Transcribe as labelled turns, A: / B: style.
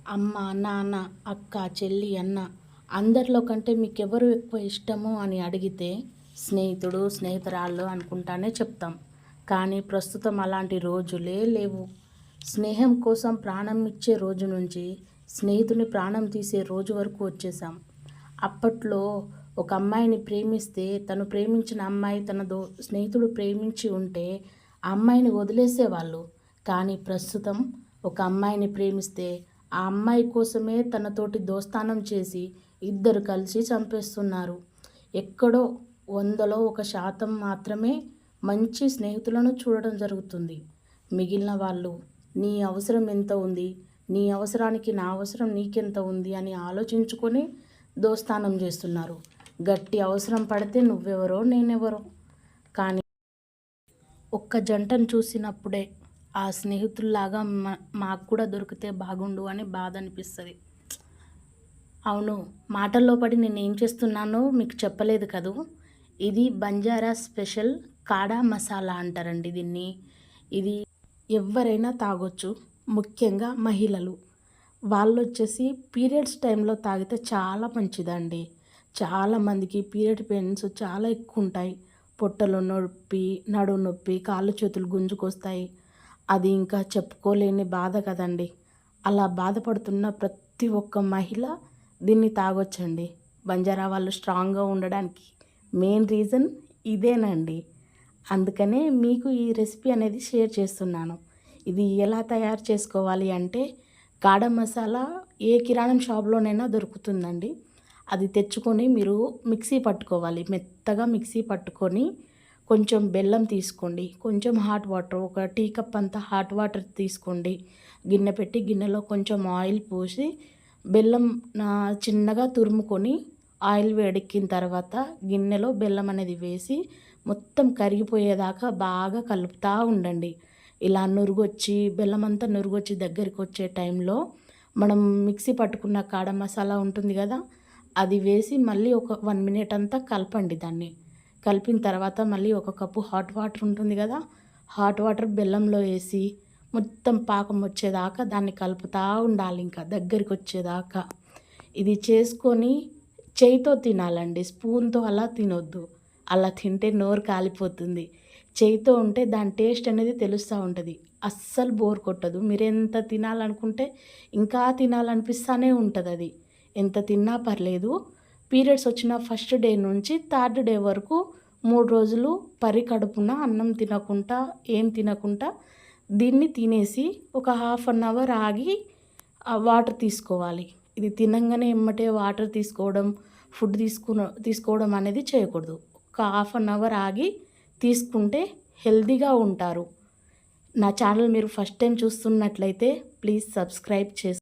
A: అమ్మ, నాన్న, అక్క, చెల్లి, అన్న అందరిలో కంటే మీకెవరు ఎక్కువ ఇష్టము అని అడిగితే స్నేహితుడు, స్నేహితురాళ్ళు అనుకుంటానే చెప్తాం. కానీ ప్రస్తుతం అలాంటి రోజులే లేవు. స్నేహం కోసం ప్రాణం ఇచ్చే రోజు నుంచి స్నేహితుని ప్రాణం తీసే రోజు వరకు వచ్చేసాం. అప్పట్లో ఒక అమ్మాయిని ప్రేమిస్తే తను ప్రేమించిన అమ్మాయి తన స్నేహితుడు ప్రేమించి ఉంటే ఆ అమ్మాయిని వదిలేసేవాళ్ళు. కానీ ప్రస్తుతం ఒక అమ్మాయిని ప్రేమిస్తే ఆ అమ్మాయి కోసమే తనతోటి దోస్తానం చేసి ఇద్దరు కలిసి చంపేస్తున్నారు. ఎక్కడో 100లో 1% మాత్రమే మంచి స్నేహితులను చూడడం జరుగుతుంది. మిగిలిన వాళ్ళు నీ అవసరం ఎంత ఉంది, నీ అవసరానికి నా అవసరం నీకెంత ఉంది అని ఆలోచించుకొని దోస్తానం చేస్తున్నారు. గట్టి అవసరం పడితే నువ్వెవరో నేనెవరో. కానీ ఒక్క జంటను చూసినప్పుడే ఆ స్నేహితుల్లాగా మాకు కూడా దొరికితే బాగుండు అని బాధ అనిపిస్తుంది. అవును, మాటల్లో పడి నేను ఏం చేస్తున్నానో మీకు చెప్పలేదు కదూ. ఇది బంజారా స్పెషల్ కాడా మసాలా అంటారండి దీన్ని. ఇది ఎవరైనా తాగొచ్చు, ముఖ్యంగా మహిళలు. వాళ్ళు వచ్చేసి పీరియడ్స్ టైంలో తాగితే చాలా మంచిదండి. చాలామందికి పీరియడ్ పెయిన్స్ చాలా ఎక్కువ ఉంటాయి. పొట్టలో నొప్పి, నడుము నొప్పి, కాళ్ళు చేతులు గుంజుకొస్తాయి. అది ఇంకా చెప్పుకోలేని బాధ కదండి. అలా బాధపడుతున్న ప్రతి ఒక్క మహిళ దీన్ని తాగొచ్చండి. బంజారా వాళ్ళు స్ట్రాంగ్గా ఉండడానికి మెయిన్ రీజన్ ఇదేనండి. అందుకనే మీకు ఈ రెసిపీ అనేది షేర్ చేస్తున్నాను. ఇది ఎలా తయారు చేసుకోవాలి అంటే, గాఢ మసాలా ఏ కిరాణం షాప్లోనైనా దొరుకుతుందండి. అది తెచ్చుకొని మీరు మిక్సీ పట్టుకోవాలి. మెత్తగా మిక్సీ పట్టుకొని కొంచెం బెల్లం తీసుకోండి, కొంచెం హాట్ వాటర్, ఒక టీ కప్ అంత హాట్ వాటర్ తీసుకోండి. గిన్నె పెట్టి గిన్నెలో కొంచెం ఆయిల్ పోసి బెల్లం చిన్నగా తురుముకొని ఆయిల్ వేడెక్కిన తర్వాత గిన్నెలో బెల్లం అనేది వేసి మొత్తం కరిగిపోయేదాకా బాగా కలుపుతూ ఉండండి. ఇలా నురుగొచ్చి బెల్లం అంతా నురుగొచ్చి దగ్గరికి వచ్చే టైంలో మనం మిక్సీ పట్టుకున్న కాడ మసాలా ఉంటుంది కదా, అది వేసి మళ్ళీ ఒక 1 మినిట్ అంతా కలపండి. దాన్ని కలిపిన తర్వాత మళ్ళీ ఒక కప్పు హాట్ వాటర్ ఉంటుంది కదా, హాట్ వాటర్ బెల్లంలో వేసి మొత్తం పాకం వచ్చేదాకా దాన్ని కలుపుతూ ఉండాలి, ఇంకా దగ్గరికి వచ్చేదాకా. ఇది చేసుకొని చేయితో తినాలండి, స్పూన్తో అలా తినొద్దు. అలా తింటే నోరు కాలిపోతుంది. చేయితో ఉంటే దాని టేస్ట్ అనేది తెలుస్తూ ఉంటుంది. అస్సలు బోర్ కొట్టదు. మీరు ఎంత తినాలనుకుంటే ఇంకా తినాలనిపిస్తూనే ఉంటుంది. అది ఎంత తిన్నా పర్లేదు. పీరియడ్స్ వచ్చిన ఫస్ట్ డే నుంచి 3rd డే వరకు 3 రోజులు కడుపున అన్నం తినకుండా ఏం తినకుండా దీన్ని తినేసి ఒక 1/2 అవర్ ఆగి వాటర్ తీసుకోవాలి. ఇది తినంగానే ఎమ్మటే వాటర్ తీసుకోవడం, ఫుడ్ తీసుకోవడం అనేది చేయకూడదు. ఒక 1/2 అవర్ ఆగి తీసుకుంటే హెల్తీగా ఉంటారు. నా ఛానల్ మీరు ఫస్ట్ టైం చూస్తున్నట్లయితే ప్లీజ్ సబ్స్క్రైబ్ చేసుకోండి.